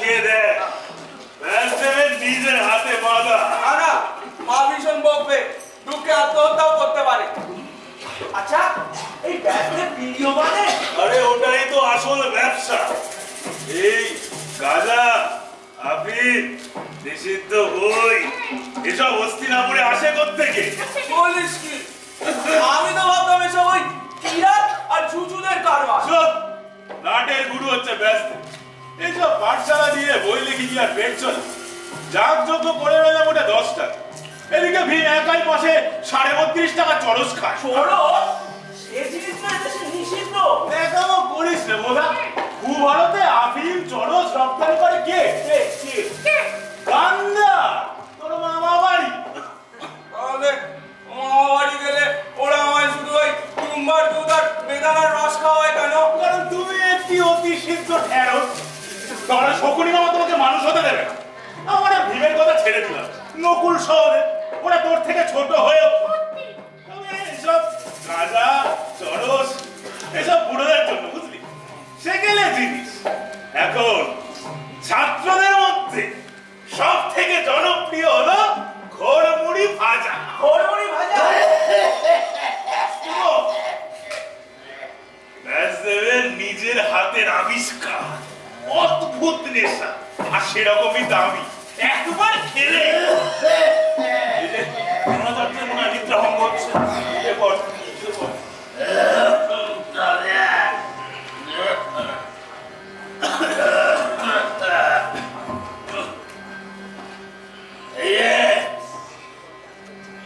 তাকিয়ে দেখ, ব্যাসদেবের নিজের হাতে বাঁধা। না, মা ভীষণ বকবে, দুঃখে আত্মহত্যাও করতে পারে। আচ্ছা, এই ব্যাসদেব ভিডিও মানে? আরে ওটাই তো আসল ব্যবসা। এই গাঁজা, আফিম, নিষিদ্ধ বই, এসব হস্তিনাপুরে আসে কোত্থেকে? বলিস কি? আমি তো ভাবতাম এসব ওই কিরাত আর ঝুঝুদের কারবার। সব নাটের গুরু হচ্ছে ব্যাসদেব। এইসব পাঠশালা দিয়ে বই লিখি কি আর পেট চলে? যাগযজ্ঞ করে বেলা মোটে 10 টাকা, এদিকে ভীম একাই মাসে 32.5 টাকা চরস খায়। এই জিনিসটা এদেশে নিষিদ্ধ। একাও করিস রে বোধা। ভূভারতে আফিম চরস রপ্তানি করে কে? গান্দা, তোর মামা বাড়ি। তাহলে মামা বাড়ি গেলে ওরা আমায় শুধু ওই টুম্বার দুধ আর বেদানার রস খাওয়ায় কেন? কারণ তুমি একটি অতি সিদ্ধ ঢেঁড়স। তাহলে শকুনি মামা তোমাকে মানুষ হতে দেবে না। আমার ভীমের কথা ছেড়ে দিলাম, নকুল শহরে ওরা তোর থেকে ছোট হয়েও এসব গাঁজা চরস এসব বুড়োদের জন্য, বুঝলি? সেকেলে জিনিস। এখন ছাত্রদের মধ্যে সব থেকে জনপ্রিয় হলো ঘোড়মুড়ি ভাজা। ঘোড়মুড়ি ভাজা? ব্যাসদেবের নিজের হাতের আবিষ্কার, অদ্ভুত নেশা, আর সেরকমই দামি। একবার খেলে মনে হয় নিদ্রা ভঙ্গ হচ্ছে।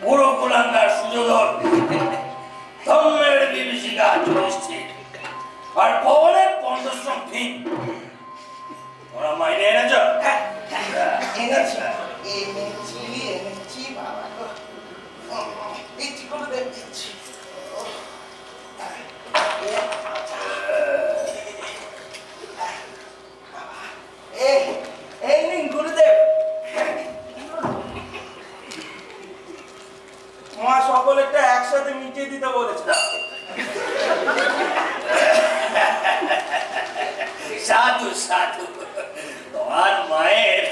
পুরো কুলাঙ্গার সুযোধন ধর্মের বিভীষিকা যুধিষ্ঠির আর পবনের 50 ভীম, ওরা মাইনে এনেছ? এনেছি বাবা, দিচ্ছি গুরুদেব, দিচ্ছি। এই নিন গুরুদেব। মা সকলেরটা একসাথে মিটিয়ে দিতে বলেছিলাম। সাধু সাধু, তোমার মায়ের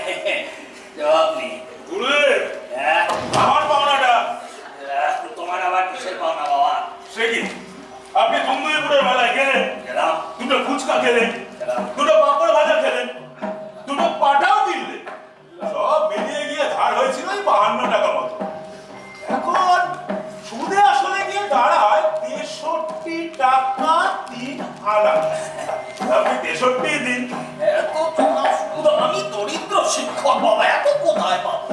জবাব নেই। গুরুদেব, আমার পাওনাটা। তোমার আবার কিসের পাওনা বাবা? সে কি, আপনি দুমদুইপুরের মেলায় গেলেন, গেলাম, দুটো ফুচকা খেলেন, দুটো পাঁপড় ভাজা খেলেন, দুটো পাটাও কিনলেন, সব মিলিয়ে গিয়ে ধার হয়েছিল 52 টাকা মতো। এখন সুদে আসলে গিয়ে দাঁড়ায় 63 টাকা 3 আনা। আপনি 63 দিন। এত টাকা সুদ? আমি দরিদ্র শিক্ষক বাবা, এত কোথায় পাবো?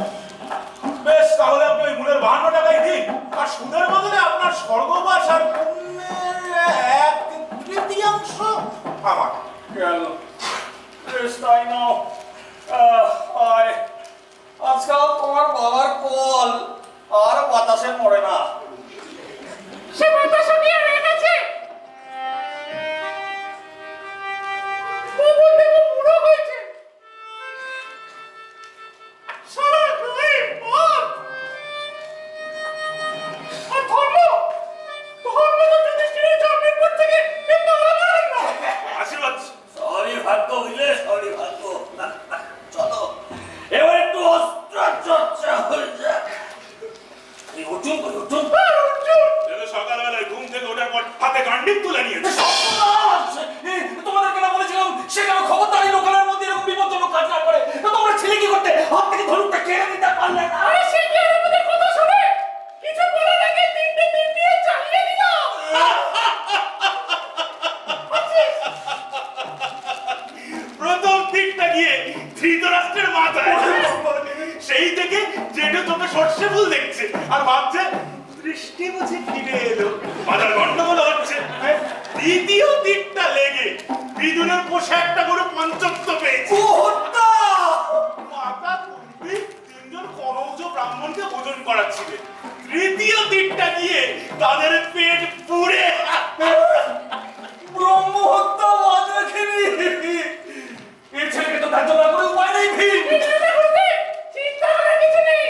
বেশ, তাহলে আপনি ওই মূলের 52 টাকাই দিন, আর সুদের বদলে আপনার স্বর্গবাস আর পুণ্যের 1/3 আমার গেল। বেশ, তাই নাও। আজকাল তোমার বাবার কল আর বাতাসে পড়ে না। সে বাতাসও কি আর রেখেছে? প্রবল দেব বুড়ো হয়েছে, সারা গায়ে পাক। আর ধর্ম তো যুধিষ্ঠিরের জন্মের পর থেকে মারামারি না। আশীর্বাদ। সবই ভাগ্য বুঝলে, সবই ভাগ্য। চলো এবার একটু অস্ত্র চর্চা হয়ে যাক। অর্জুন কই? অর্জুন সকালবেলায় ঘুম থেকে ওঠার পর হাতে গান্ডিব তুলে নিয়েছে। তোমাদেরকে না বলেছিলাম সে যেন খবরদারি লোকালের মধ্যে এরকম বিপজ্জনক কাজ না করে? তোমরা ছেলে কি করতে? হাত থেকে ধনুকটা কেড়ে নিতে পারলে না? আরে সে কি আর আমাদের কথা শুনে? কিছু বলার আগে তিনটে চালিয়ে দিল। প্রথম দিকটা গিয়ে ধৃতরাষ্ট্রের মাথায়। সেই থেকে যেটা তোকে সর্ষে ফুল দেখছে আর ভাবছে দৃষ্টি বুঝে ফিরে এলো, মাথার গন্ডগোল হচ্ছে। দ্বিতীয় দিকটা লেগে বিদুনের পোশাকটা করে পঞ্চত্ব পেয়েছে। মাতা কুন্তি 3জন কনৌজ ব্রাহ্মণকে ভোজন করাচ্ছিলেন। তৃতীয় দিকটা গিয়ে তাদের পেট পুড়ে ব্রহ্মহত্যা মাঝে খেলি। এই ছেলেকে তো দায়িত্ব না করে উপায় নেই। চিন্তা করার কিছু নেই।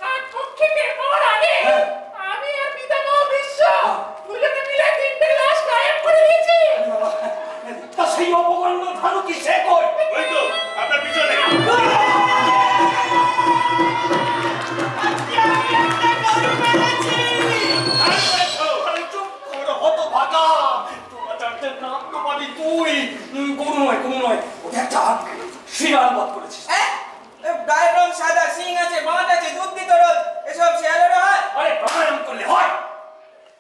কাঠ পক্ষে বের হওয়ার আগে আমি আর পিতামহ ভীষ্ম দুজনে মিলে 3টে লাশ গায়েব করে দিয়েছি। তা সেই অপকর্ম কর্ণধানু কি সে কই? ওই তো আপনার পিছনে। শিয়াল বধ করেছিস। গায়ের রং সাদা, সিং আছে, বাঁধ আছে, দুধ দিত রোজ, এসব শিয়ালেরও হয়? আরে প্রাণায়াম করলে হয়।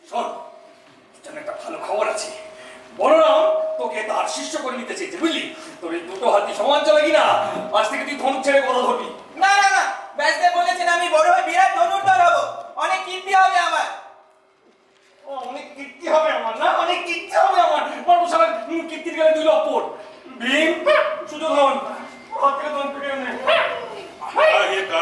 শোন, তোর একটা ভালো খবর আছে। বলরাম তোকে তার শিষ্য করে নিতে চেয়েছে, বুঝলি? তোর এই দুটো হাতি সমান চলে কিনা, আজ থেকে তুই ধনুক ছেড়ে কথা ধরবি। না না না, ব্যাসদেব বলেছেন আমি বড় হয়ে বিরাট ধনুর্ধর হব, অনেক কীর্তি হবে আমার। অনেক কীর্তি হবে আমার, না? অনেক কীর্তি হবে আমার। বড় সারা কীর্তির গেলে 2 লক্ষণ। ভীম, সুযোধন, হাত থেকে ধন ফিরিয়ে নে। ये का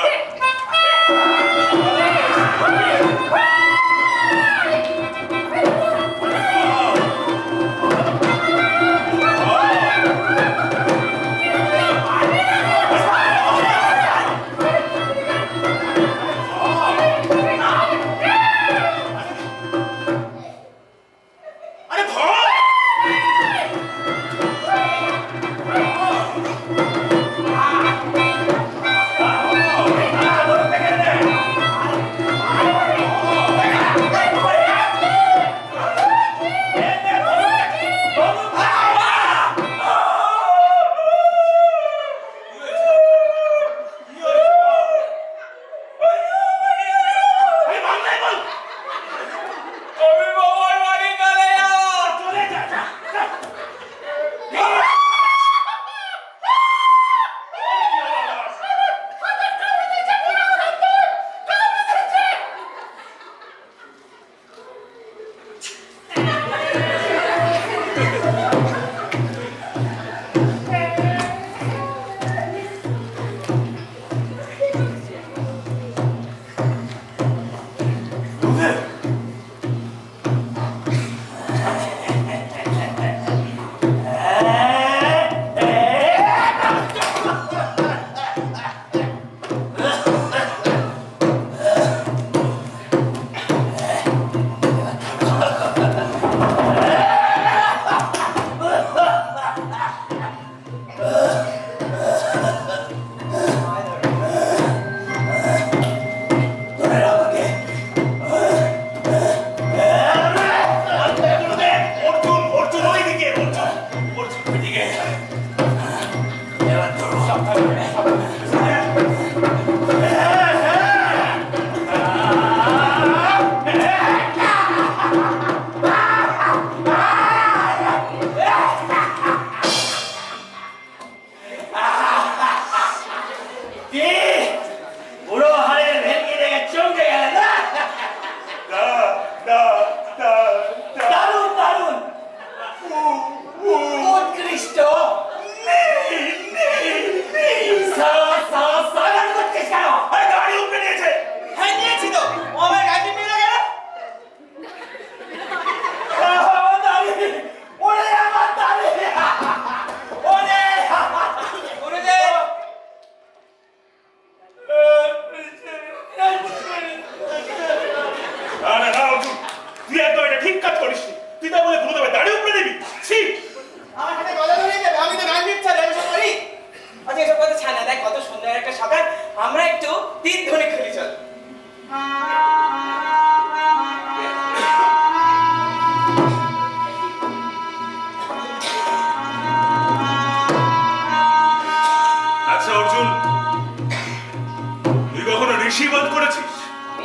ঋষিবাদ করেছিস?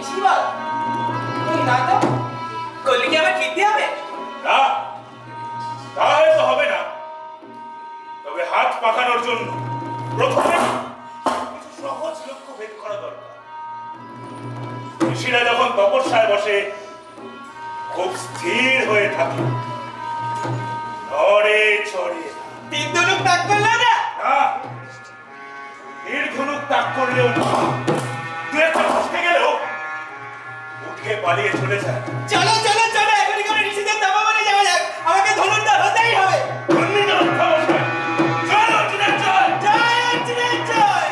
ঋষিবাদ? না তো, করলে কি আমার কীর্তি হবে? না, তা হয়তো হবে না, তবে হাত পাকানোর জন্য প্রথমে কিছু সহজ লক্ষ্য ভেদ করা দরকার। ঋষিরা যখন তপস্যায় বসে খুব স্থির হয়ে থাকে, নড়ে চড়ে তিন ধনুক তাক করলে না? না, ধনুক তাক করলেও না, তুই একটা বসতে গেলেও উঠে পালিয়ে চলে যায়। চলো চলো চলো, এখনই করে ঋষিদের তপবনে যাওয়া যাক, আমাকে ধনুর্ধর হতেই হবে। চল অর্জুনের চল, জয় অর্জুনের জয়।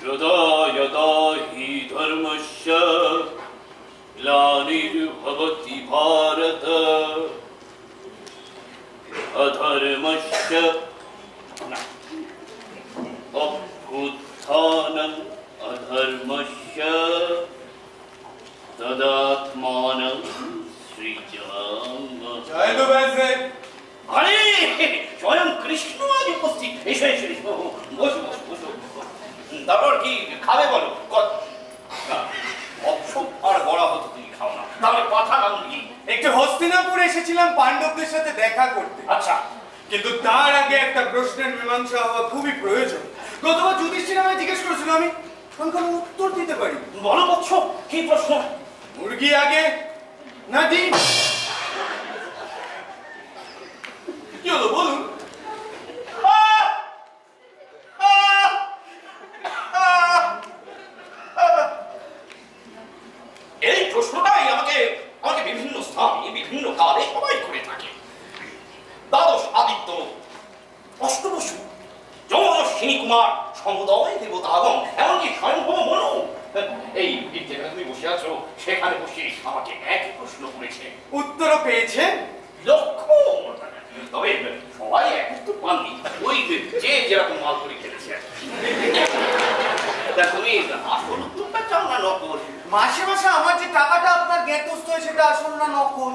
यदा यदा हि धर्मस्य ग्लानिर्भवति भारत अधर्मस्य अभ्युत्थानम् अधर्मस्य तदात्मानं सृजामः। जय तो वैसे আরে স্বয়ং কৃষ্ণ আজ উপস্থিত। এসো এসো এসো, বসো বসো বসো। তারপর কি খাবে বলো? অপসব আর বড়া হতো তুমি খাও না, তাহলে কথা গাঙ্গি। একটু হস্তিনাপুর এসেছিলাম পাণ্ডবদের সাথে দেখা করতে, আচ্ছা, কিন্তু তার আগে একটা প্রশ্নের মীমাংসা হওয়া খুবই প্রয়োজন। গতবার যুধিষ্ঠির আমায় জিজ্ঞেস করেছিল, আমি কোন উত্তর দিতে পারি। বলো বৎস, কি প্রশ্ন? মুরগি আগে না ডিম? কি হলো বলুন? এই প্রশ্নটাই আমাকে বিভিন্ন স্থানে বিভিন্ন কালে সবাই করে থাকে। দ্বাদশ আদিত্য, অষ্টবসু, যমদর্শিনী কুমার, সমুদয় দেবতাগণ, এমনকি স্বয়ংভব মনু এই যেখানে তুমি বসে আছো সেখানে বসে আমাকে একই প্রশ্ন করেছে। উত্তরও পেয়েছে লক্ষ্য, তবে সবাই এক উত্তর পাননি। ওই যে যেরকম মাল করে খেলেছে। তা তুমি আসল উত্তরটা চাও না নকল? মাসে মাসে আমার যে টাকাটা আপনার জ্ঞাতস্থ হয় সেটা আসল না নকল?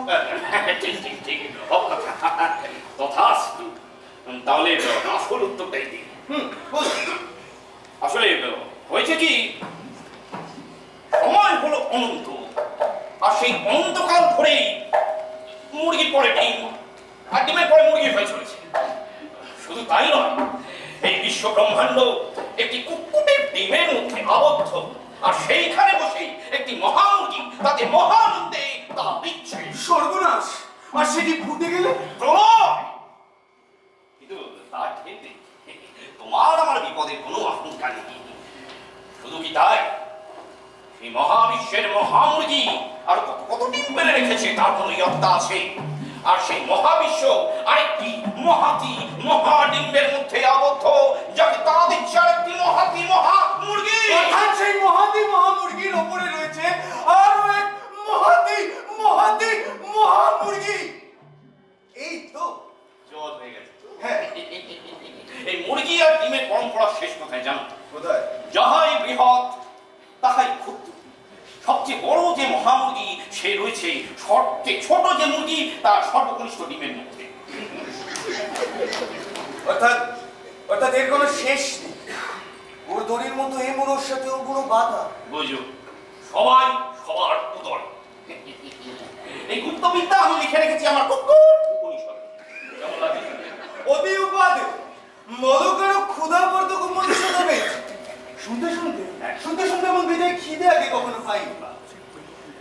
ঠিক ঠিক ঠিক, তথাস্তু। তাহলে আসল উত্তরটাই দিই। আসলে হয়েছে কি, সময় হলো অনন্ত, আর সেই অনন্তকাল ধরেই মুরগির পরে ডিম, আর ডিমের পরে মুরগি হয়ে চলেছে। শুধু তাই নয়, এই বিশ্ব ব্রহ্মাণ্ড একটি কুকুরের ডিমের মধ্যে আবদ্ধ, আর সেইখানে বসেই একটি মহামুরগি তাতে মহানন্দে তা দিচ্ছে। সর্বনাশ! আর সেটি ফুটে গেলে প্রলয়! কিন্তু তার ক্ষেত্রে তোমার আমার বিপদের কোনো আশঙ্কা নেই। শুধু কি তাই, এই মহাবিশ্বের মহামুরগি আর কত কত ডিম পেলে রেখেছে তার কোনো ইয়ত্তা আছে। আর সেই মহাবিশ্ব আরেকটি মহাতি মহাডিম্বের মধ্যে আবদ্ধ, যাকে তা দিচ্ছে আরেকটি মহাতি মহামুরগি। অর্থাৎ সেই মহাতি মহামুরগির ওপরে রয়েছে আরো এক মহাতি মহাতি মহামুরগি। এই তো জল হয়ে গেছে। হ্যাঁ। এই মুরগি আর ডিমের পরম্পরা শেষ কোথায় জানো? কোথায়? যাহাই বৃহৎ তাহাই ক্ষুদ্র। সবচেয়ে বড় যে মহামুরগি সে রয়েছে সবচেয়ে ছোট যে মুরগি তার সর্বকনিষ্ঠ ডিমের মধ্যে। অর্থাৎ এর কোনো শেষ নেই। ওর দড়ির মতো এই মুড়োর সাথে ও কোনো বাধা। বুঝো, সবাই সবার উদর। এই গুপ্তবিদ্যা আমি লিখে রেখেছি আমার উপনিষদ। কেমন লাগে? অতি উপাদে মদকারও ক্ষুধাবর্ধক উপনিষদ হবে। শুনতে শুনতে এমন বিদায় খিদে আগে কখনো পাইনি।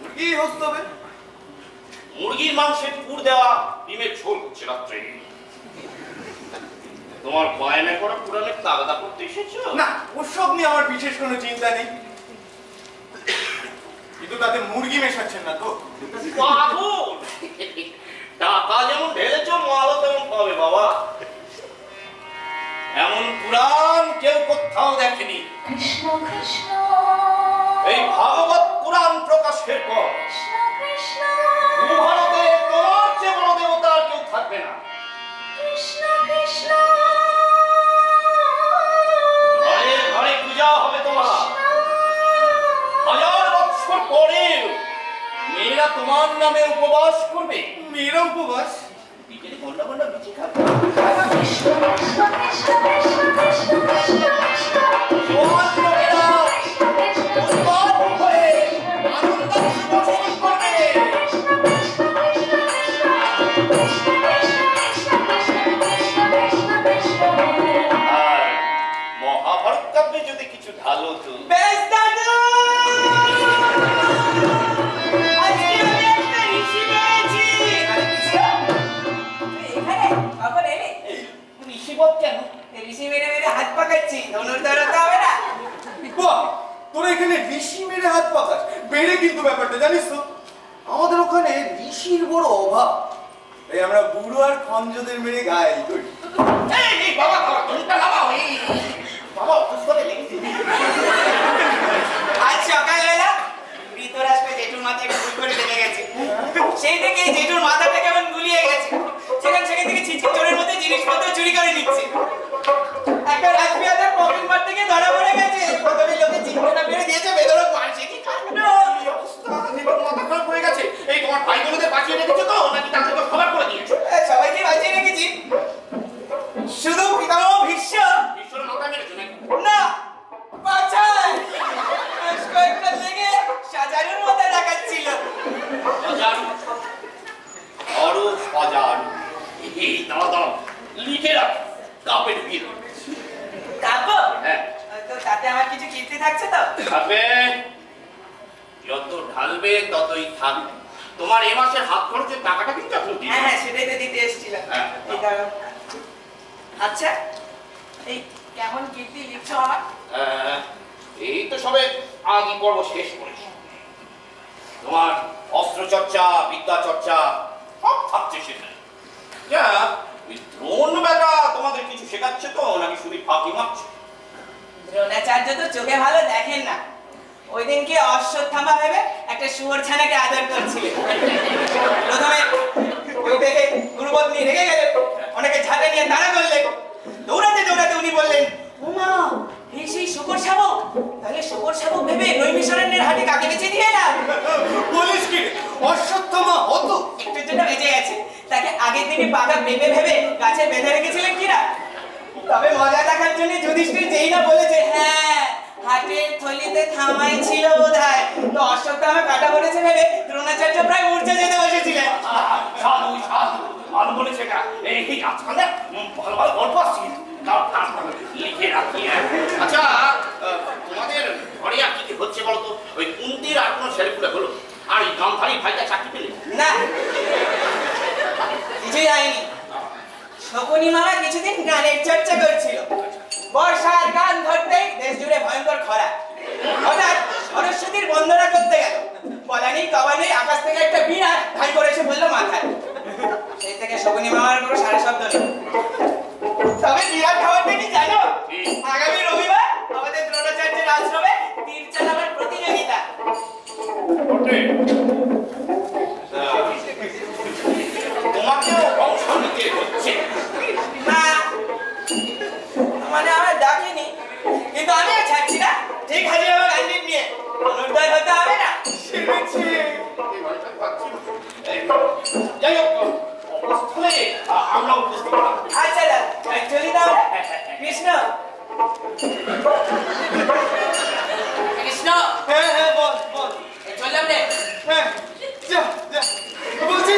মুরগি হস্ত হবে। মুরগির মাংসের পুর দেওয়া ডিমের ঝোল হচ্ছে রাত্রে। তোমার বায়না করা পুরাণের তাগাদা করতে এসেছো? না, ওসব নিয়ে আমার বিশেষ কোনো চিন্তা নেই, কিন্তু তাতে মুরগি মেশাচ্ছেন না তো? পাগল! টাকা যেমন ঢেলেছ মালও তেমন পাবে বাবা। এমন পুরাণ কেউ কোথাও দেখেনি। কৃষ্ণ কৃষ্ণ এই ভাগবত পুরাণ প্রকাশের পর কৃষ্ণ কৃষ্ণ ভারতে তোমার চেয়ে বড় দেবতা আর কেউ থাকবে না। কৃষ্ণ কৃষ্ণ ঘরে ঘরে পূজা হবে তোমার। হাজার বছর পরেও মেয়েরা তোমার নামে উপবাস করবে। মেয়েরা উপবাস? বিকেলে ঘন্টা ঘন্টা লুচি খাবে। কৃষ্ণ কৃষ্ণ কৃষ্ণ কৃষ্ণ কৃষ্ণ কৃষ্ণ কৃষ্ণ জোয়ান লোকেরা উন্মাদ হয়ে আনন্দাশ্রু বর্ষণ করবে। আর মহাভারত কাব্যে যদি কিছু ঢালো তো বেশ দাদু, আজকে আমি একটা ঋষি পেয়েছি। তুই এখানে কখন এলি? ঋষিবত কেন? ঋষি মেরে মেরে হাত পাকাচ্ছি, ধনুর্ধর হতে হবে না? বাহ, তোরা এখানে ঋষি মেরে হাত পাকাস? বেড়ে কিন্তু ব্যাপারটা জানিস তো, আমাদের ওখানে ঋষির বড় অভাব, তাই আমরা বুড়ো আর খঞ্জদের মেরে গায়ে করি। এই বাবা ঘন্টা লাগাও। এই বাবা অসুস্থ লেগেছে। সেই থেকে জেঠুর মাথাটা কেমন গুলিয়ে গেছে। সেখান থেকে ছিচকে চোরের মধ্যে জিনিসপত্র চুরি করে নিচ্ছে। একটা রাজপিয়াদের পকেট মার থেকে ধরা পড়ে গেছে। প্রথমে লোকে চিন্তা মেরে দিয়েছে, বেদরক মারছে। কি কাণ্ড! মাথা খারাপ হয়ে গেছে। এই তোমার ভাই বোনদের বাঁচিয়ে রেখেছো তো নাকি তাদেরকে খবর করে দিয়েছো? সবাইকে বাঁচিয়ে রেখেছি, শুধু পিতামহ ভীষ্ম ঈশ্বরের মাথা মেরেছো নাকি? না বাঁচায়। কয়েকটা লেগে সাজানোর মতো দেখাচ্ছিল। সজারু, আরো সজারু। এই দাঁড়াও, লিখে রাখ, কাপে ঢুকিয়ে দাও। তারপর হ্যাঁ, তো তাতে আমার কিছু কীর্তি থাকছে তো? খাবে, যত ঢালবে ততই থাকবে। তোমার এ মাসের হাত খরচের টাকাটা কিন্তু এখন দিয়ে হ্যাঁ, সেটাই তো দিতে এসেছিলাম। হ্যাঁ। এই দাঁড়াও। আচ্ছা, এই কেমন কীর্তি লিখছো আমার? এই তো সবে আগে পর্ব শেষ করেছি। তোমার অস্ত্র চর্চা, বিদ্যা চর্চা সব থাকছে সেখানে। যা ওই দ্রোণ বেটা তোমাদের কিছু শেখাচ্ছে তো নাকি শুধু ফাঁকি মারছে? দ্রোণাচার্য তো চোখে ভালো দেখেন না। ওই দিনকে অশ্বত্থামা ভেবে একটা শুয়োর ছানাকে আদর করছিলেন। প্রথমে ওই থেকে গুরুপত্নী রেগে গেলেন, অনেকে ঝাঁটা নিয়ে তাড়া করলেন। দৌড়াতে দৌড়াতে উনি বললেন, ওমা এই সেই শুকর শাবক। তাহলে শুকর শাবক ভেবে নৈমিষারণ্যের হাটে কাকে বেঁচে দিয়ে এলাম। বলিস কি অশ্বত্থামা হতো? একটুর জন্য বেঁচে গেছে। তাকে আগের দিনে পাকা পেঁপে ভেবে গাছে বেঁধে রেখেছিলেন কিনা। তবে মজা দেখার জন্য যুধিষ্ঠির যেই না বলেছে, হ্যাঁ হাটের থলিতে থামাই ছিল বোধহয়, তো অশ্বত্থামা কাটা পড়েছে ভেবে দ্রোণাচার্য প্রায় মূর্ছা যেতে বসেছিলেন। সাধু সাধু ভালো বলেছে কা। এই আজকাল ভালো ভালো গল্প আসছে, লিখে রাখি। আচ্ছা, তোমাদের ঘরে আর কি হচ্ছে বলতো? ওই কুন্তির আর কোনো ছেলেপুলে হলো? আর এই গামধারী ভাইটা চাকরি পেলে? না, কিছুই হয়নি। শকুনি মামা কিছুদিন গানের চর্চা করছিল। বর্ষার গান ধরতেই দেশ জুড়ে ভয়ঙ্কর খরা। হঠাৎ সরস্বতীর বন্দনা করতে গেল। বলা নেই কবা নেই, আকাশ থেকে একটা বিরাট ধাই করে এসে বললো মাথায়। সেই থেকে শকুনি মামার কোনো সারা শব্দ নেই। তবে বিরাট খবরটা কি জানো? আগামী রবিবার আমাদের দ্রোণাচার্যের আশ্রমে তীর চালাবার প্রতিযোগিতা। তোমাকেও অংশ নিতে হচ্ছে? না, মানে আমার ডাকেনি, কিন্তু আমিও ছাড়ছি না। ঠিক আছে, আমার গান্ডিব নিয়ে অনুদান হতে হবে না। যাই হোক, অবস্থানে আমরা উপস্থিত। আচ্ছা দাদা, চলি তাহলে। কৃষ্ণ কৃষ্ণ, হ্যাঁ হ্যাঁ বল বল। চললাম রে। হ্যাঁ যা যা। বলছি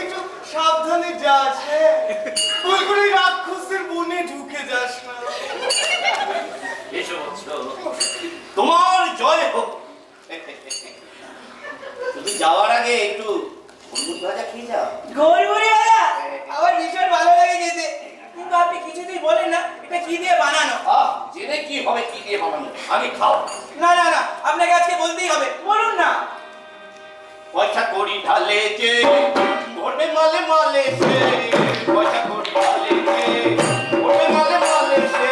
একটু সাবধানে যাস। হ্যাঁ, ভুল করে রাক্ষসের বনে ঢুকে যাস না। এসো তোমার জয় হোক। শুধু যাওয়ার আগে একটু মুড়ি ভাজা খেয়ে যাও। ঘুরঘুরি ভাজা আমার ভীষণ ভালো লাগে খেতে, কিন্তু আপনি কিছুতেই বলেন না এটা কি দিয়ে বানানো। জেনে কি হবে কি দিয়ে বানানো, আগে খাও। না না না, আপনাকে আজকে বলতেই হবে, বলুন না। পয়সা করি ঢালে যে ভরবে মালে মালে সে, পয়সা করি ঢালে যে ভরবে মালে মালে সে,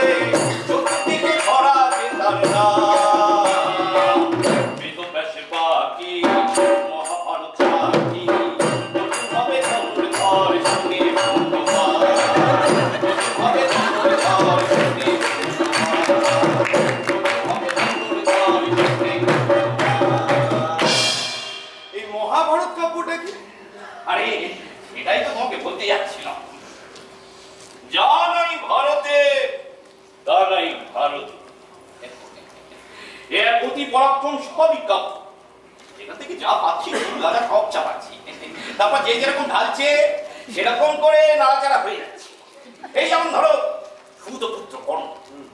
চতুর্দিকে ভরা বেতার নাম। বেদব্যাসের বাকি মহাভারত সাক্ষী, নতুন হবে ধনুর ধর সঙ্গে বন্ধুবান, নতুন হবে ধনুর ধর সঙ্গে মহাভারত কাব্যটা কি? আরে এটাই তো তোমাকে বলতে যাচ্ছিলাম। যা নাই ভারতে তা নাই ভারতে, এর প্রতি পরাক্রম সবই কাব্য। এখান থেকে যা পাচ্ছি গাদা সব চাপাচ্ছি, তারপর যে যেরকম ঢালছে সেরকম করে নাড়াচাড়া হয়ে যাচ্ছে। এই যেমন ধরো সুতপুত্র কর্ণ,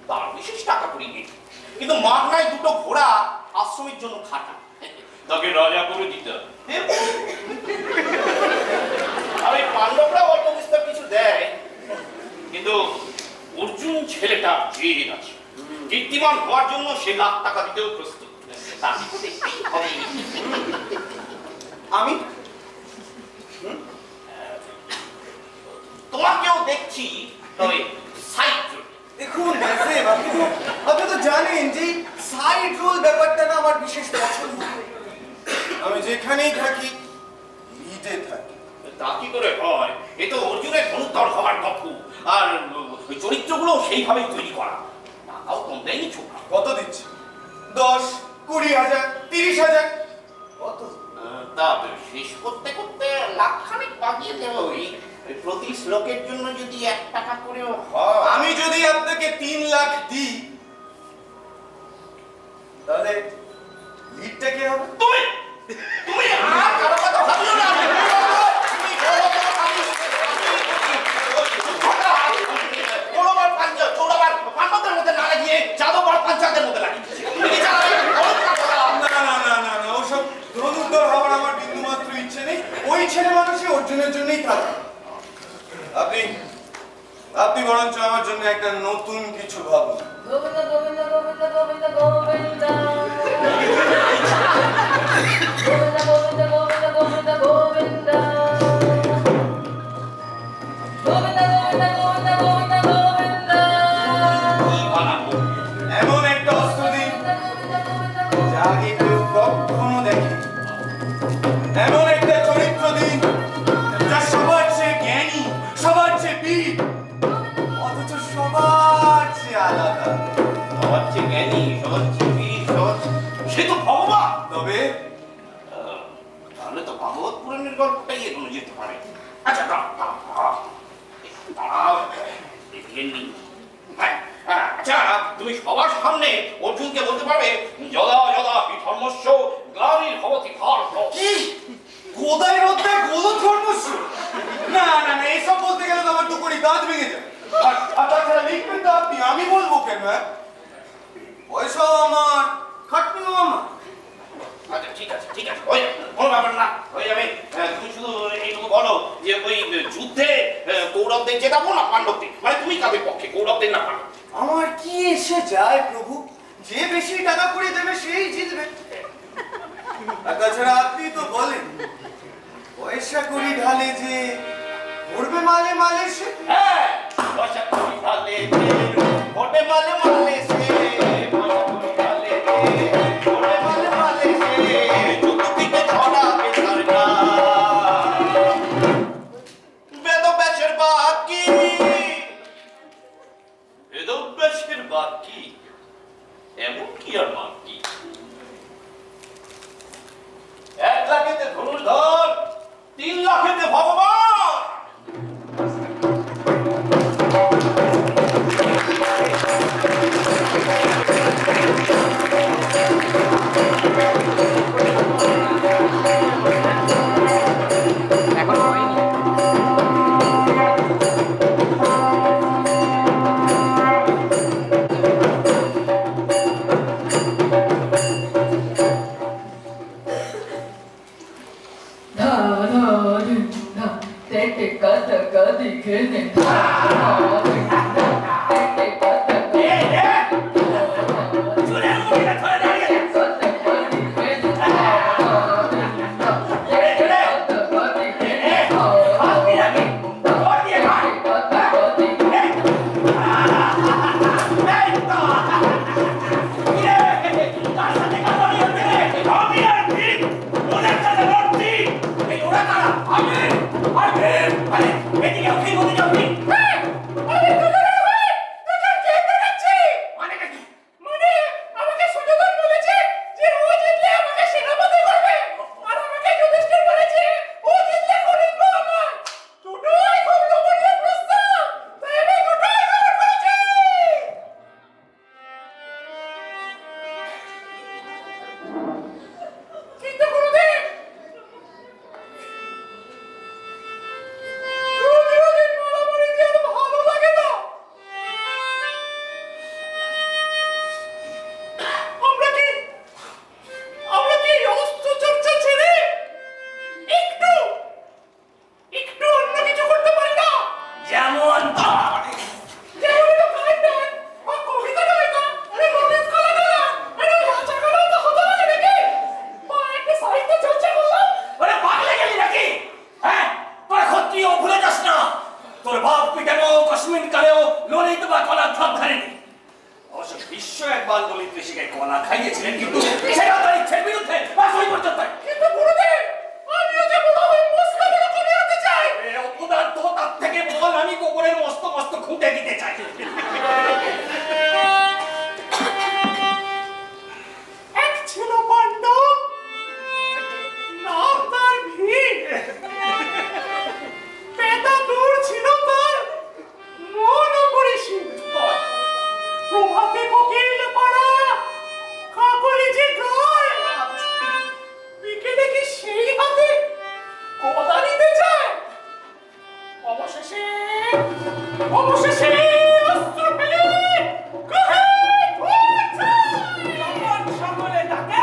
তার বিশেষ টাকা করি নেই, কিন্তু মাগনায় দুটো ঘোড়া আশ্রমের জন্য খাটা, তাকে রাজা করে দিতে হবে। আর এই পাণ্ডবরা অল্প বিস্তর কিছু দেয়, কিন্তু অর্জুন ছেলেটা জেদ আছে, কীর্তিমান হওয়ার জন্য সে লাখ টাকা দিতেও প্রস্তুত। তাকে তো দেখতেই হবে। আমি তোমাকেও দেখছি, তবে সাইড দেখুন আপনি তো জানেন যে সাইড রোল ব্যাপারটা না আমার বিশেষ পছন্দ। আমি যেখানেই থাকি লিড ভিজতে থাকে। তা কি করে হয়? এ তো অর্জুনের ধনুর্ধর হওয়ার গল্প, আর চরিত্রগুলো সেইভাবেই তৈরি করা। টাকাও কম দেয়নি ছোকরা। কত দিচ্ছে? 10, 20,000, 30,000? কত? তা শেষ করতে করতে লাখখানেক বাগিয়ে দেবো। প্রতি শ্লোকের জন্য যদি 1 টাকা করেও হয়। আমি যদি আপনাকে 3 লাখ দিই, তাহলে লিডটা কে হবে? তুমি তুমি আর কারো কথা ভাবিও না। তুমি কোড়বার পাঞ্চ চোড়বার পাণ্ডবদের মধ্যে না লাগিয়ে যাদবর পাঞ্চাদের মধ্যে লাগিয়েছে। তুমি চালাবে না, ওসব ধনুর্ধর হওয়ার আমার বিন্দুমাত্র ইচ্ছে নেই। ওই ছেলে মানুষই অর্জুনের জন্যই থাকে। আপনি বরঞ্চ আমার জন্য একটা নতুন কিছু ভাবুন। গোবিন্দ গোবিন্দ গোবিন্দ গোবিন্দ গোবিন্দ গোবিন্দ গোবিন্দ গোবিন্দ গোবিন্দ গোবিন্দ গোবিন্দ গোবিন্দ গোবিন্দ এমন একটা অস্ত্র দিন যা আগে কেউ কখনো দেখে। এমন একটা চরিত্র দিন যা সবার চেয়ে জ্ঞানী, সবার চেয়ে বীর, অথচ সবার চেয়ে আলাদা। সবার চেয়ে জ্ঞানী, সবার চেয়ে বীর, সে তো ভগবান। তবে তাহলে তো ভাগবত পুরাণের গল্পটাই এগোনো যেতে পারে। আচ্ছা আচ্ছা, তুমি সবার সামনে অর্জুনকে বলতে পারবে যদা যদা ধর্মস্য গ্লানির ভবতি ভারত। কি গোদাই রোদে গোল ধর্মস্য? না, এসব বলতে গেলে তো আমার টুকুরি দাঁত ভেঙে যায়। আর তাছাড়া লিখবেন তো আপনি, আমি বলবো কেন? পয়সাও আমার, খাটনিও আমার। আচ্ছা ঠিক আছে হয়ে যাবে, কোনো ব্যাপার না, হয়ে যাবে। তুমি শুধু এইটুকু বলো যে ওই যুদ্ধে কৌরবদের জেতাবো না পাণ্ডবদের, মানে তুমি কাদের পক্ষে, কৌরবদের না পাণ্ডব? আমার কি এসে যায় প্রভু, যে বেশি টাকা করে দেবে সেই জিতবে। আর তাছাড়া আপনি তো বলেন পয়সা করি ঢালে যে মরবে মালে মালে সে। হ্যাঁ, পয়সা করি ঢালে যে মরবে মালে মালে সে, পয়সা করি ঢালে যে মরবে মালে মালে সে, চতুর্দিকে ছড়াবে তার গান। বেদব্যাসের বাকি, বেদব্যাসের বাকি, এমন কি আর বাকি? 1 লাখেতে ধনুর্ধর, 3 লাখেতে ভগবান। কলা খাইয়েছিলেন, কিন্তু সেটা তার ইচ্ছের বিরুদ্ধে। কিন্তু গুরুদেব, আমিও যে বলা হয় মুস্কা খুঁটে দিতে চাই। এক ছিল পাণ্ডব, নাম তার ভীম। পেটা দূর ছিল তার মন অপরিসীম। প্রভাতে কোকিল পাড়া, কাকলি যে গায়, বিকেলে কি সেই হাতে গদা নিতে চায়। অবশেষে অস্ত্র ফেলে কহে সকলে ডাকে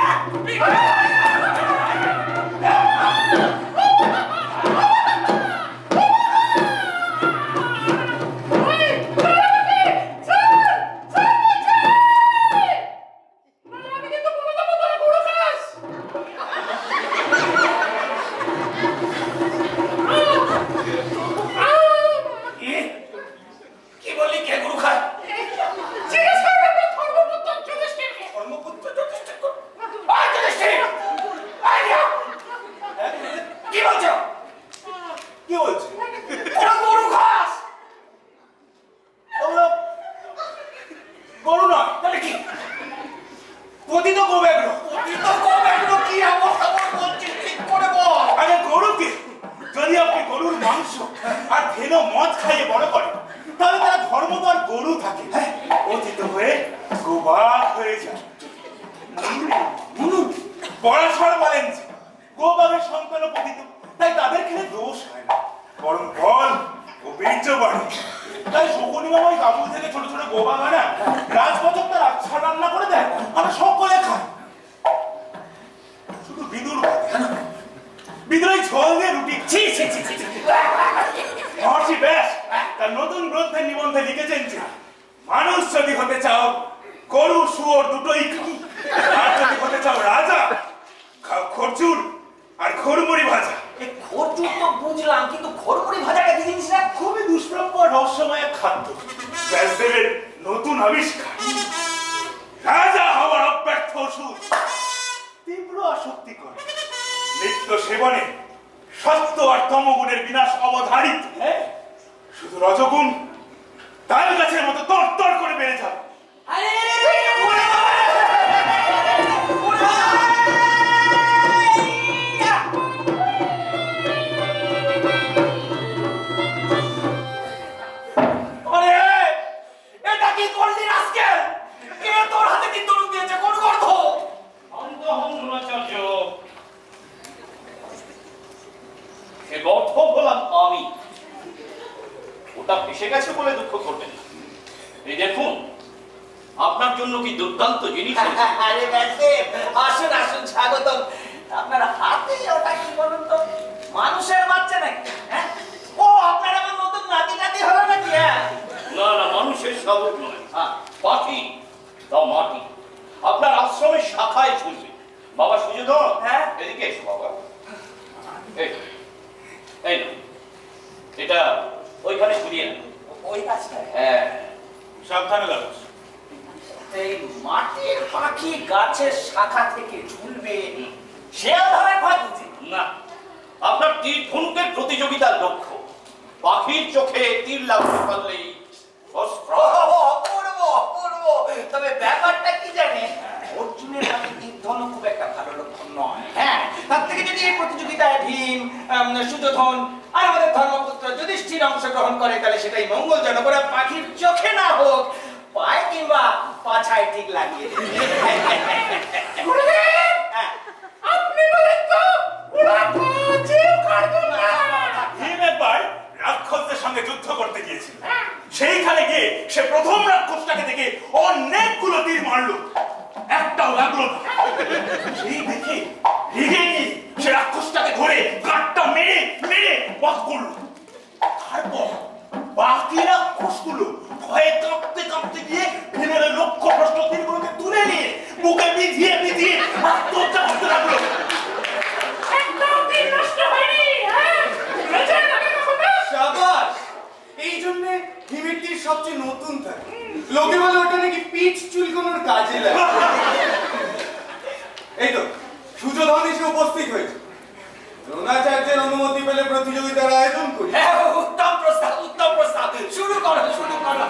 কি বললি, কে গুরু খায়? ধর্মপুত্র যথেষ্ট কর। আয় যুধিষ্ঠির! আয় যা! কি বলছো? কি বলছে? তোরা গরু খাস? ওগুলো গরু নয়, তাহলে কি? পতিত গোব্যাঘ্র। পতিত গোব্যাঘ্র কি অবস্থা বলছিস, ঠিক করে বল। আরে গরুকে যদি আপনি গরুর মাংস আর ভেনো মদ খাইয়ে বড় করেন, তাহলে তারা ধর্ম তো আর গরু থাকে, অতীত হয়ে গোবাগ হয়ে যায়। পড়াশোনা বলেন যে গোবাগের সন্তান পতিত, তাই তাদের খেলে দোষ হয় না, বরং বল ও বীর্য বাড়ে। তাই শকুনি মামা ওই কাবুল থেকে ছোট ছোট গোবাগ আনা রাজপথক তার আচ্ছা রান্না করে দেয়, আমরা সকলে খাই। শুধু বিদুর বাদে বিদ্রোহী ঝোল দিয়ে রুটি। ছি ছি ছি ছি ছি। মহর্ষি ব্যাস তার নতুন গ্রন্থের নিবন্ধে লিখেছেন যে মানুষ যদি হতে চাও গরু শুয়োর দুটোই খাও, আর যদি হতে চাও রাজা খাও খরচুর আর ঘোরমুড়ি ভাজা। এই খরচুর তো বুঝলাম, কিন্তু ঘোরমুড়ি ভাজাটা কি জিনিস না? খুবই দুষ্প্রাপ্য রহস্যময় খাদ্য, ব্যাসদেবের নতুন আবিষ্কার। রাজা হওয়ার অব্যর্থ ওষুধ, তীব্র আসক্তি করে নিত্য সেবনে সত্য আর তমগুণের বিনাশ অবধারিত। শুধু রজগুণ তাল গাছের মতো তরতর করে বেড়ে যাবে। এটা কি করলি আজকে? কে তোর হাতে তিন তরুণ দিয়েছে? কোন গর্ধ? সে গর্ধ হলাম আমি। ওটা ফেসে গেছে বলে দুঃখ করবেন না। এই দেখুন, আপনার জন্য কি দুর্দান্ত জিনিস এনেছি। আরে ব্যাসদেব, আসুন আসুন, স্বাগতম। আপনার হাতে ওটা কি বলুন তো? মানুষের বাচ্চা নাকি? হ্যাঁ? ও, আপনার আমার নতুন নাতি নাতি হলো নাকি? হ্যাঁ, না না, মানুষের স্বরূপ নয়, পাখি তা মাটি। আপনার আশ্রমের শাখায় ঝুলবে। বাবা সুযোধন, হ্যাঁ? এদিকে এসো বাবা। এই এই নাও। এটা ওইখানে ঝুলিয়ে না। ওই কাজটা। হ্যাঁ, সাবধানে লাগাস। এই মাটির পাখি গাছের শাখা থেকে ঝুলবে, সে ধরে ভয় বুঝি না, আপনার তীর ধনুকের প্রতিযোগিতার লক্ষ্য। পাখির চোখে তীর লাগতে পারলেই তবে ব্যাপারটা কি জানেন, অর্জুনের হাতে তীর্ধনু খুব একটা ভালো লক্ষণ নয়। হ্যাঁ, তার থেকে যদি এই প্রতিযোগিতায় ভীম, সুযোধন আর আমাদের ধর্মপুত্র যুধিষ্ঠির অংশগ্রহণ করে, তাহলে সেটাই মঙ্গলজনক। ওরা পাখির চোখে না হোক, পায়ে কিংবা পাছায় ঠিক লাগিয়ে দেবে। হ্যাঁ, আপনি বলেন তো ওরা কাছেও কাটবে না। ভীম একবার রাক্ষসদের সঙ্গে যুদ্ধ করতে গিয়েছিল। সেইখানে গিয়ে সে প্রথম রাক্ষসটাকে দেখে অনেকগুলো তীর মারলো, একটাও লাগলো না। সেই দেখে রেগে গিয়ে সে রাক্ষসটাকে ধরে কাঠটা মেরে মেরে বধ করলো। তারপর বাকি রাক্ষসগুলো ভয়ে কাঁপতে কাঁপতে গিয়ে ভীমের লক্ষ্যভ্রষ্ট তীরগুলোকে তুলে নিয়ে বুকে বিধিয়ে বিধিয়ে আত্মহত্যা করতে লাগলো। একটাও দিন নষ্ট হয়নি। হ্যাঁ, বেঁচে থাকে কখনো। সাবাস! এই জন্য ভীমের তীর সবচেয়ে নতুন থাকে। লোকে বলে ওটা নাকি পিঠ চুলকোনোর কাজে লাগে। এই তো সুযোধন এসে উপস্থিত হয়েছে। দ্রোণাচার্যের অনুমতি পেলে প্রতিযোগিতার আয়োজন করি। হ্যাঁ, উত্তম প্রস্তাব, উত্তম প্রস্তাব। শুরু করো, শুরু করো।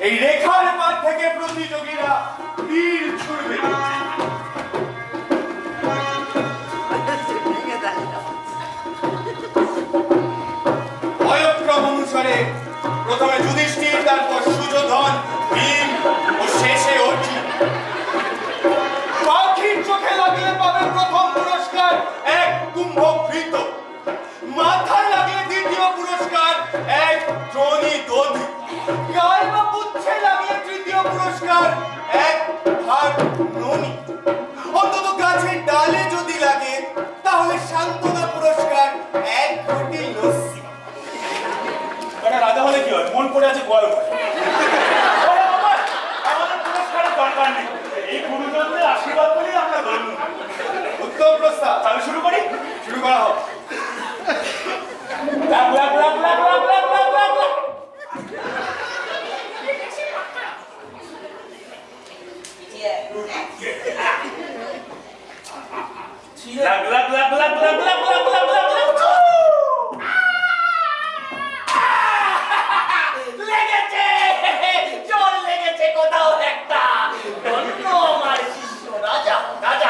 এই রেখার পার থেকে প্রতিযোগীরা তীর ছুড়বে। বয়ক্রম অনুসারে প্রথমে যুধিষ্ঠির, তারপর সুযোধন, ভীম ও শেষে অর্জুন। পাখির চোখে লাগলে পাবে প্রথম পুরস্কার এক কুম্ভকৃত, মাথায় লাগলে দ্বিতীয় পুরস্কার এক দ্রোণী দধি, গায়ে বা পুচ্ছে লাগলে তৃতীয় পুরস্কার এক ভার ননি, অন্তত গাছের ডালে যদি লাগে তাহলে সান্ত্বনা পুরস্কার এক ঘটি লস্যি। একটা রাজা হলে কি হয়, মন পড়ে আছে গল্প। আমাদের পুরস্কারের দরকার নেই, এই গুরুজনদের আশীর্বাদ করেই আমরা ধরুন। উত্তম প্রস্তাব, তাহলে শুরু করি। শুরু করা হোক। লেগেছে, জল লেগেছে কোথাও একটা। ধন্য আমার শিষ্য রাজা, রাজা।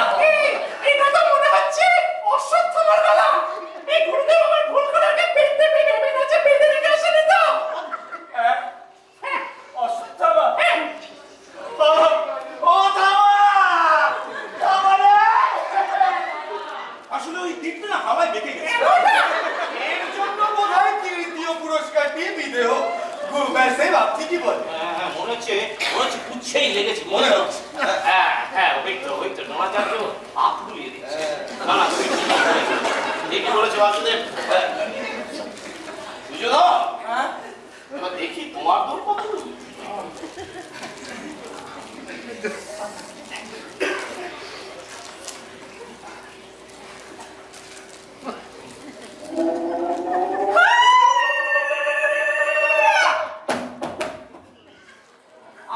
এটা তো মনে হচ্ছে অশ্বত্থামার গলা। এই গুরুদেব আমার ভুল করে আগে পেতে পেতে বেঁধেছে, বেঁধে রেখে আসেনি তো। অশ্বত্থামা, ও থামা, থামা রে। আসলে ওই তীরটা না হাওয়ায় বেঁকে গেছে। এর জন্য বোধহয় তৃতীয় পুরস্কারটি বিদেহ ব্যাসে ভাবছি, কি বলে? মনে হচ্ছে পুচ্ছেই লেগেছে মনে হচ্ছে। হ্যাঁ ওই তো দ্রোণাচার্য হাত বুলিয়ে দিচ্ছে। না না তুমি ঠিকই বলেছো বাসুদেব। দুর্যোধন, এবার দেখি তোমার দূর কত দূর।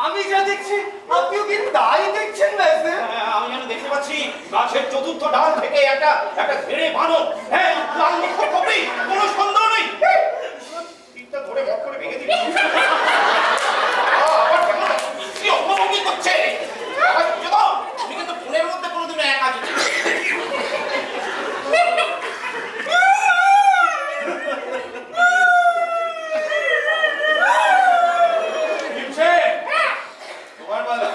আমি যা দেখছি আপনিও কি তাই দেখছেন ব্যাসে? আমি যেন দেখতে পাচ্ছি গাছের চতুর্থ ডাল থেকে একটা ধেড়ে বানর, হ্যাঁ লাল মুখ কপি, কোনো সন্দেহ নেই। তীরটা ধরে মট করে ভেঙে দিল। আবার কেমন কি অপভঙ্গি করছে। দুর্যোধন, তুমি কিন্তু ফোনের মধ্যে কোনোদিন একা যেতে। তোমার পালা।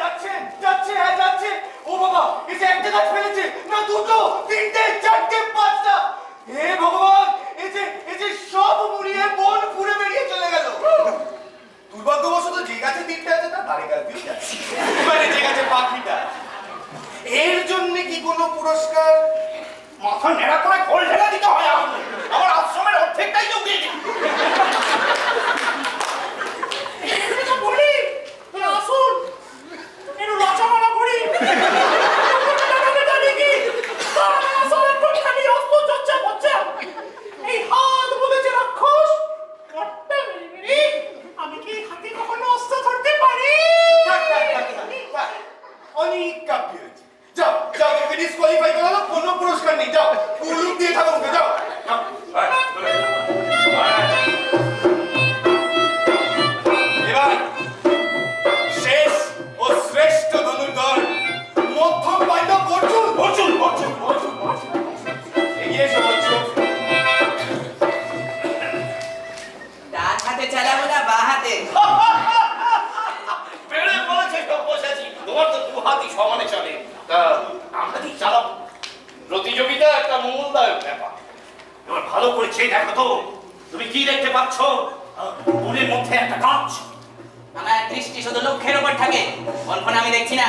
যাচ্ছে যাচ্ছে, হ্যাঁ যাচ্ছে। ও বাবা, এই যে একটা গাছ ফেলেছে না, দুটো, তিনটে, চারটে, পাঁচটা। হে ভগবান, এই যে সব মুড়িয়ে বন পুড়ে বেরিয়ে চলে গেল। দুর্ভাগ্যবশত যে গাছে তিনটে আছে তার ধারে কাছ দিয়ে যাচ্ছে, মানে যে গাছে পাখিটা। এর জন্য কি কোনো পুরস্কার? মাথা নেড়া করে গোল ঢেলা দিতে হয় আমাদের। আমার আশ্রমের অর্ধেকটাই তো উড়িয়ে দিই। বলি আসুন, একটু লাচামারা করি। খালি অস্ত্র চর্চা করছে। এই হাত বলেছে রাক্ষস, কাটটা মেরে মেরে আমি নেই, যাও কুলুপ দিয়ে ঠাকুরকে যাও যাও। এবার শেষ ও শ্রেষ্ঠ ধনুর্ধর মধ্যম পাণ্ডব অর্জুন। অর্জুন অর্জুন অর্জুন এগিয়ে এসো বলছো। ডান হাতে চালাবো না বা হাতে? বেড়ে বলেছে সব বসেছি, তোমার তো দু হাতই সমানে চলে, তা আমরা কি চালাবো? প্রতিযোগিতা একটা মঙ্গলদায়ক ব্যাপার। এবার ভালো করে চেয়ে দেখো তো, তুমি কি দেখতে পাচ্ছ? পুরের মধ্যে একটা গাছ। আমার দৃষ্টি শুধু লক্ষ্যের উপর থাকে, কোন আমি দেখছি না।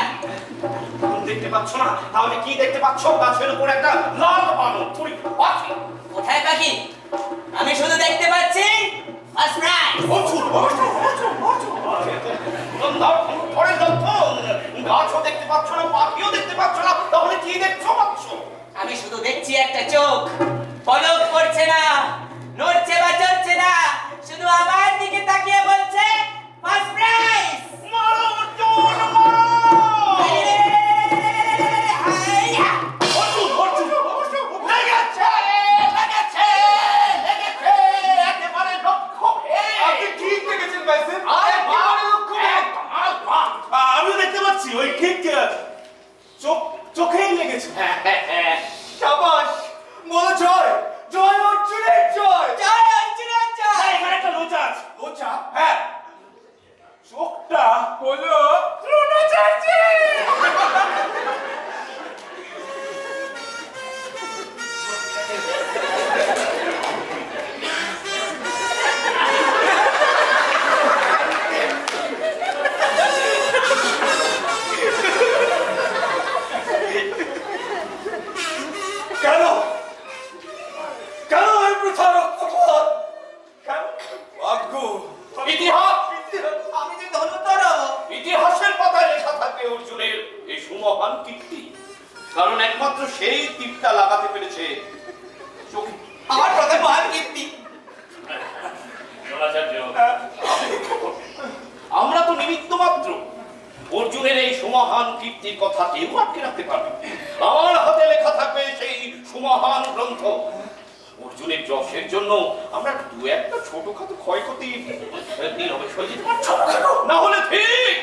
তুমি দেখতে পাচ্ছ না? তাহলে কি দেখতে পাচ্ছ? গাছের উপর একটা লাল বানর, তুমি পাখি। কোথায় পাখি? আমি শুধু দেখতে পাচ্ছি ফার্স্ট প্রাইজ। অর্জুন অর্জুন অর্জুন অর্জুন পরের লক্ষণ, গাছও দেখতে পাচ্ছ না, পাখিও দেখতে পাচ্ছ না, তাহলে কি দেখছো পাচ্ছ? আমি শুধু দেখছি একটা চোখ, পলক পড়ছে না, নড়ছে বা চলছে না, শুধু আমার দিকে তাকিয়ে বলছে ফার্স্ট প্রাইজ। মারো অর্জুন, মারো! অর্জুন অর্জুন লেগেছে, লেগেছে, লেগেছে, একেবারে লক্ষ্য ভেদ। আপনি ঠিক দেখেছেন ভাইসেন, আর একেবারে লক্ষ্য ভেদ। একদম, আর আমিও দেখতে পাচ্ছি ওই ঠিক চোখেই লেগেছে। শাবাশ, বলো জয়, জয় অর্জুনের জয়। জয় অর্জুনের জয়। এখানে একটা লোচা আছে। লোচা? হ্যাঁ, চোখটা বলো দ্রোণাচার্য। কেন কেন এই প্রথা রক্তপাত? কেন? ভাগ্য, ইতিহাস, আমি যে ধনুর্ধর। ইতিহাসের পাতায় লেখা থাকবে অর্জুনের এই সুমহান কীর্তি, কারণ একমাত্র সেই তীরটা লাগাতে পেরেছে চোখে। আমার প্রথম মহান কীর্তি। আমরা তো নিমিত্ত মাত্র। অর্জুনের এই সুমহান কীর্তির কথা কেউ আটকে রাখতে পারবে না। আমার হাতে লেখা থাকবে সেই সুমহান গ্রন্থ। অর্জুনের যশের জন্য আমরা দু একটা ছোটখাটো ক্ষয়ক্ষতি নীরবে সয়ে যেতে পারি। না হলে ঠিক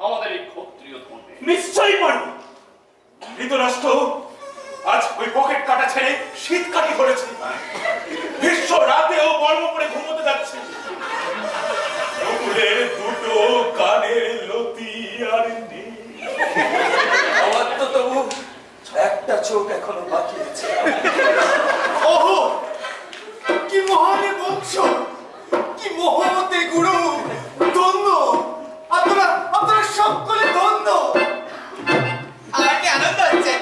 আমাদের এই ক্ষত্রিয় ধর্মে নিশ্চয়ই পারবো। ধৃতরাষ্ট্র আজ ওই পকেট কাটা ছেড়ে শীত কাটি ধরেছে। ভীষ্ম রাতেও বর্ম পরে ঘুমোতে যাচ্ছে। নকুলের দুটো কানের লতি আর নেই। আমার তো তবু একটা চোখ এখনো বাকি আছে। ওহো, কি মহান এ বংশ, কি মহমতে গুরু, ধন্য আপনারা, আপনারা সকলে ধন্য। আমার কি আনন্দ হচ্ছে।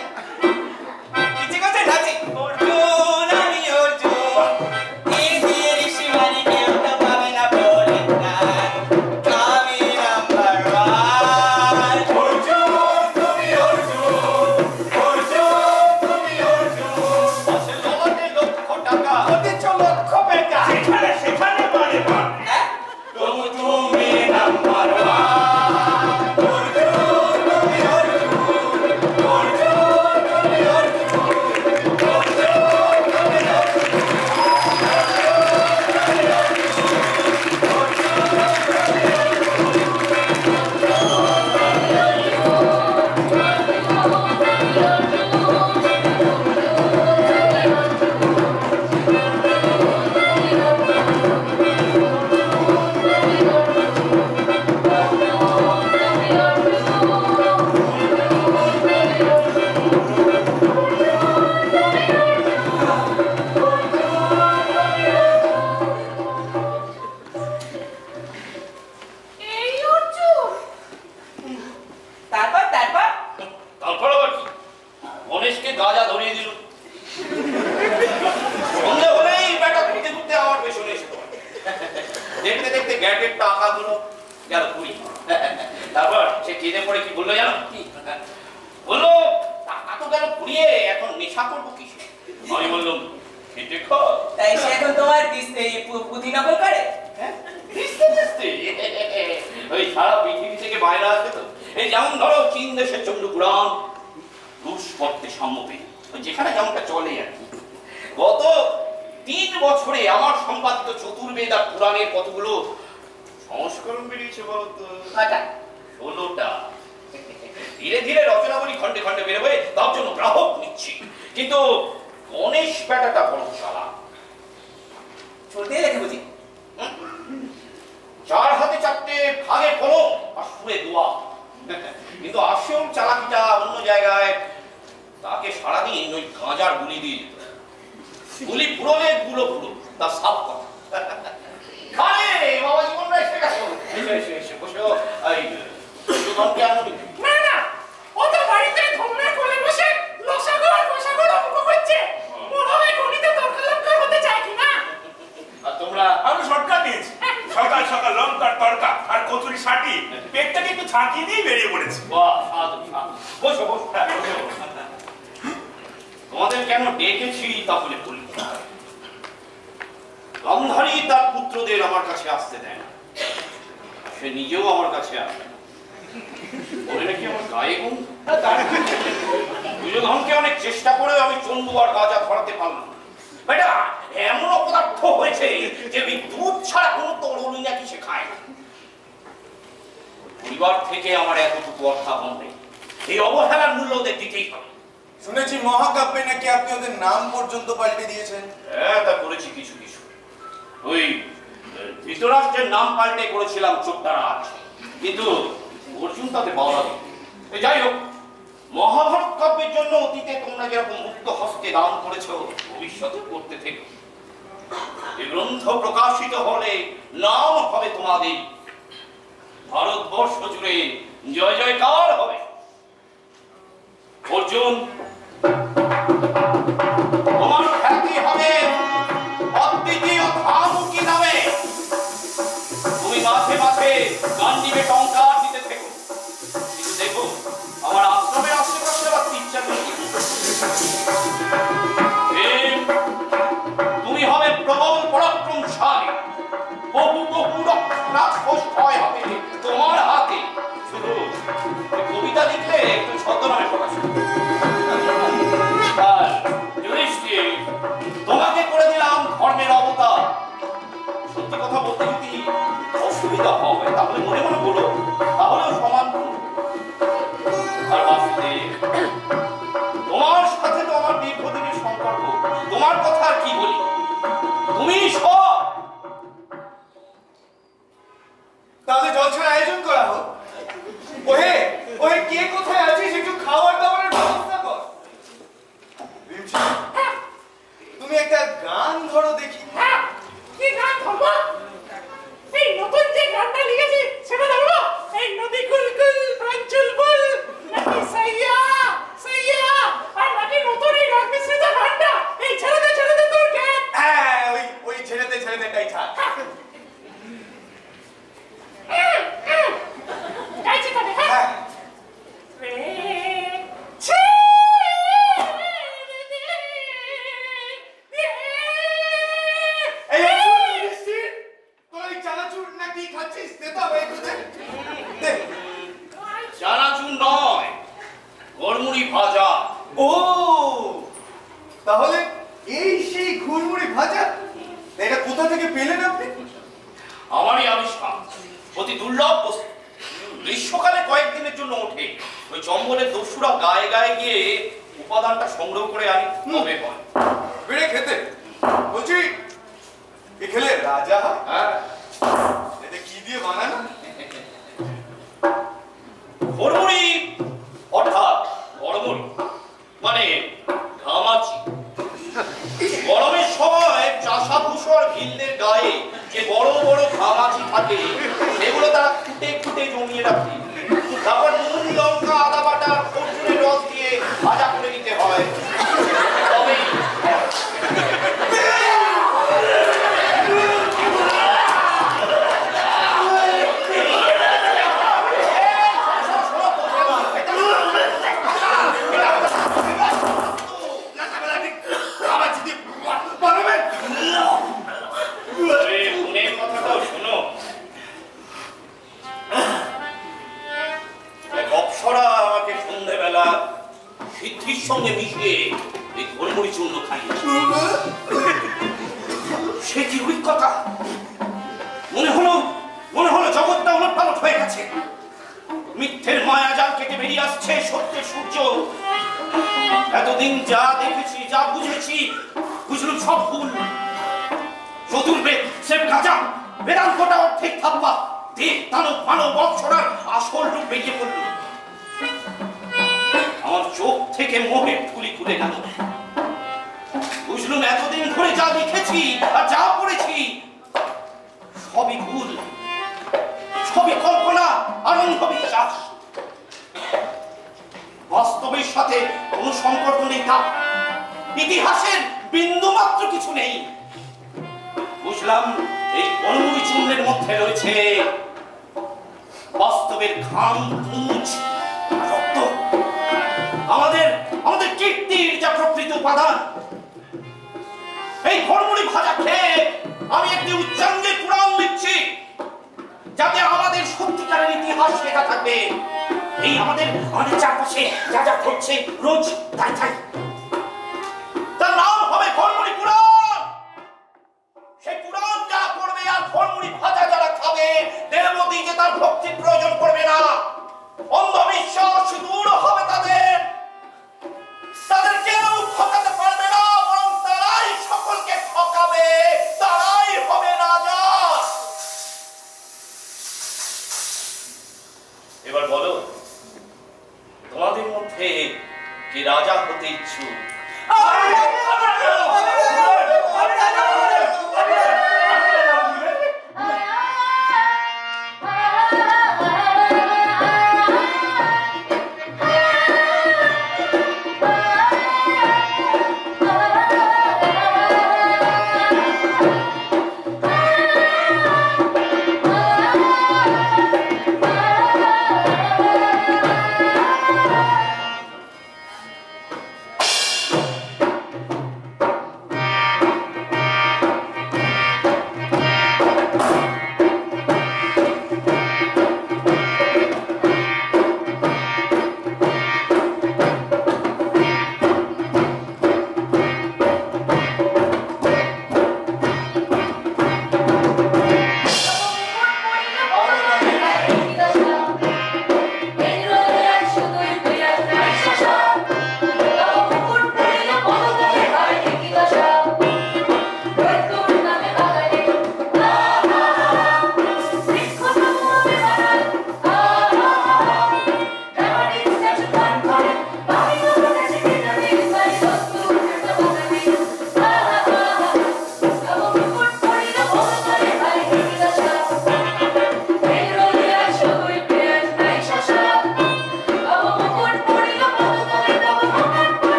কিছু কথা ভাবছি, অর্জুন আমি অর্জুন, এই দিয়ে ঋষি মানি কেউ তো পাবে না বলে না, আমি নাম্বার ওয়ান। অর্জুন তুমি অর্জুন, অর্জুন তুমি অর্জুন। আছে জমাতে লক্ষ টাকা, অথচ লক্ষ বেটা, সেখানে সেখানে মানে মানে। হ্যাঁ? তবু তুমি নাম্বার ওয়ান। অর্জুন তুমি অর্জুন, অর্জুন তুমি অর্জুন, অর্জুন তুমি অর্জুন। এই অর্জুন, তারপর তারপর তারপর আবার কি? গণেশকে গাঁজা ধরিয়ে দিল। সন্ধে হলেই বেটা ঘুরতে ঘুরতে আমার পেছনে এসে পড়ে। দেখতে দেখতে গ্যাটের টাকা গুলো গেল 20। তারপর সে কেঁদে পড়ে কি বললো জানো? কি বললো, টাকা তো গেল ঘুরিয়ে, এখন নেশা করবো কিসে? আমি বললাম, খেটে খা। তাই সে এখন তোমার পুঁথি নকল করে। বুঝতে বুঝতে ওই সারা পৃথিবী থেকে বাইরে আসবে তো। এই যেমন ধরো চীন দেশের চন্দ্রপুরাণ, রুশ পথে সাম্য পেয়ে যেখানে যেমনটা চলে আর কি। গত 3 বছরে আমার সম্পাদিত চতুর্বেদ আর পুরাণের কতগুলো সংস্করণ বেরিয়েছে বলতো? 16টা। ধীরে ধীরে রচনাবলী খন্ডে খন্ডে বেরোবে, তার জন্য গ্রাহক নিচ্ছি। কিন্তু গণেশ ব্যাটাটা বড় চালাক। চলতে লেখে বুঝি? চার হাতে 4টে ভাগে কলম আর সুরে দোয়া। কিন্তু আসল চালাকিটা অন্য জায়গায়। তাকে সারাদিন ওই গাঁজার গুলি দিয়ে যেত। গুলি পুরোলে গুলো পুরো, তার সাপ কথা। আরে বাবা জীবন রায় এসে গেছো। এসে বসো। এই দুজনকে আনবি? না না, ও তো বাড়িতে ধুমনা কোলে বসে লসাগু আর গোসাগুর অঙ্ক করছে। মনে হয় গণিতে তর্কালঙ্কার হতে চায় কি না? আর তোমরা? আমি শর্টকাট নিয়েছি। সকাল সকাল লঙ্কার তড়কা আর কচুরি সাটি পেটটাকে একটু ছাঁকিয়ে দিয়ে বেরিয়ে পড়েছি। বাহ, সাধু সাধু। বসো বসো। তোমাদের কেন ডেকেছি তাহলে বলি। গান্ধারী তার পুত্রদের আমার কাছে আসতে দেয় না, সে নিজেও আমার কাছে আসে না। বলে নাকি আমার গায়ে গন্ধ। দুর্যোধনকে অনেক চেষ্টা করে আমি চন্দু আর গাজা ধরাতে পারলাম না। বেটা এমন অপদার্থ হয়েছে যে ওই দুধ ছাড়া কোনো তরুণী নাকি সে খায় না। পরিবার থেকে আমার এতটুকু অর্থাবন নেই, এই অবহেলার মূল্য ওদের দিতেই হবে। শুনেছি মহাকাব্যে নাকি আপনি ওদের নাম পর্যন্ত পাল্টে দিয়েছেন। হ্যাঁ, তা করেছি কিছু কিছু। ওই ধৃতরাষ্ট্রের নাম পাল্টে করেছিলাম চোদ্দারাজ, কিন্তু অর্জুন তাতে বাধা দিল। যাই হোক, মহাভারত কাব্যের জন্য অতীতে তোমরা যেরকম মুক্ত হস্তে দান করেছো, ভবিষ্যতে করতে থেকো। এই গ্রন্থ প্রকাশিত হলে নাম হবে তোমাদের, ভারতবর্ষ জুড়ে জয় জয়কার হবে। অর্জুন, তোমার খ্যাতি হবে অদ্বিতীয় ধামুকি নামে। তুমি মাঝে মাঝে গান্ডীবে টঙ্কার দিতে থেকো, কিন্তু দেখো আমার আশ্রমের আশেপাশে আবার ইচ্ছা নেই। তুমি হবে প্রবল পরাক্রমশালী, বহু বহু রাক্ষস ভয় হবে তোমার হাতে। শুধু কবিতা লিখলে একটু ছদ্মনামে প্রকাশ করবে। আর যুধিষ্ঠির, তোমাকে করে দিলাম ধর্মের অবতার। সত্যি কথা বলতে যদি অসুবিধা হবে তাহলে মনে মনে বলো, তাহলেও সমান। আর বাসুদেব, তোমার সাথে তো আমার দীর্ঘদিনের সম্পর্ক, তোমার কথা আর কি বলি, তুমি সব। তাহলে জলছাড় আয়োজন করা হোক। ওহে ওহে, কে কোথায় আছিস একটু খাবার দাবারের ব্যবস্থা কর। তুমি একটা গান ধরো দেখি। হ্যাঁ, কি গান ধরবো? এই নতুন যে গানটা লিখেছি সেটা ধরবো? এই নদী কুলকুল প্রাঞ্চল বল নাকি সাইয়া সাইয়া, আর নাকি নতুন এই রক মিশ্রিত গানটা এই ছেড়ে দে তোর গান। হ্যাঁ, ওই ছেড়ে দে এটাই থাক। গাইছি তবে। হ্যাঁ, হ্যাঁ, এই যুধিষ্ঠির, তোরা এই চানাচুর নাকি খাচ্ছিস? দে তো আমায় একটু দে। দে। চানাচুর নয়, গড়মুড়ি ভাজা। ও, তাহলে এই সেই ঘুরমুড়ি ভাজা। এটা কোথা থেকে পেলেন আপনি? আমারই আবিষ্কার, অতি দুর্লভ বস্তু। গ্রীষ্মকালে কয়েকদিনের জন্য ওঠে, ওই জঙ্গলের দস্যুরা গায়ে গায়ে গিয়ে উপাদানটা সংগ্রহ করে আনি, তবে হয়। বেড়ে খেতে বলছি, এ খেলে রাজা হয়? হ্যাঁ, এটা কি দিয়ে বানানো? গড়মুড়ি অর্থাৎ গড়মুড়ি মানে ঘামাচি। গরমের সময় চাষাভূষর ভিলদের গায়ে যে বড় বড় ঘামাচি থাকে, সেগুলো তারা খুঁটে খুঁটে জমিয়ে রাখে। তারপর নুন, লঙ্কা, আদা বাটা, খরচুরের রস দিয়ে ভাজা করে দিতে হয়, তবেই হয়। মনের কথাটাও শোনো। অপ্সরা আমাকে সন্ধ্যেবেলা শীত আমাকে এই গোলমরিচ চূর্ণ খাইয়েছে। সে কি অভিজ্ঞতা! মনে হলো জগৎটা উলটপালট হয়ে গেছে। মিথ্যের মায়াজাল কেটে বেরিয়ে আসছে সত্যের সূর্য। এতদিন যা দেখেছি, যা বুঝেছি, বুঝলুম সব ভুল। চতুর্বেদ সে গাজা, বেদান্তটা অর্ধেক থাপ্পা। দেব দানব মানব অপসরার আসল রূপ বেরিয়ে পড়ল। আমার চোখ থেকে মোহের তুলি খুলে গেল। বুঝলুম এতদিন ধরে যা লিখেছি আর যা পড়েছি সবই ভুল, সবই কল্পনা, আনন্দ বিশ্বাস। বাস্তবের সাথে কোনো সম্পর্ক নেই তার, ইতিহাসের বিন্দু মাত্র কিছু নেই। বুঝলাম এই বনমুড়ি চূর্ণের মধ্যে রয়েছে বাস্তবের ঘাম, মুচ, রক্ত, আমাদের কীর্তির যা প্রকৃত উপাদান। এই ঘরমুড়ি ভাজা খেয়ে আমি একটি উচ্চাঙ্গের পুরাণ লিখছি, যাতে আমাদের সত্যিকারের ইতিহাস লেখা থাকবে। এই আমাদের চারপাশে যা যা ঘটছে রোজ তাই তাই, তার নাম হবে ঘরমুড়ি পুরাণ। সেই পুরাণ যারা পড়বে আর ঘরমুড়ি ভাজা যারা খাবে, দেবতী যে তার ভক্তির প্রয়োজন করবে না। অন্ধবিশ্বাস দূর হবে তাদের কেউ ঠকাতে পারবে না, বরং তারাই সকলকে ঠকাবে, তারাই হবে রাজা। এবার বলো, তোমাদের মধ্যে কে রাজা হতে ইচ্ছুক?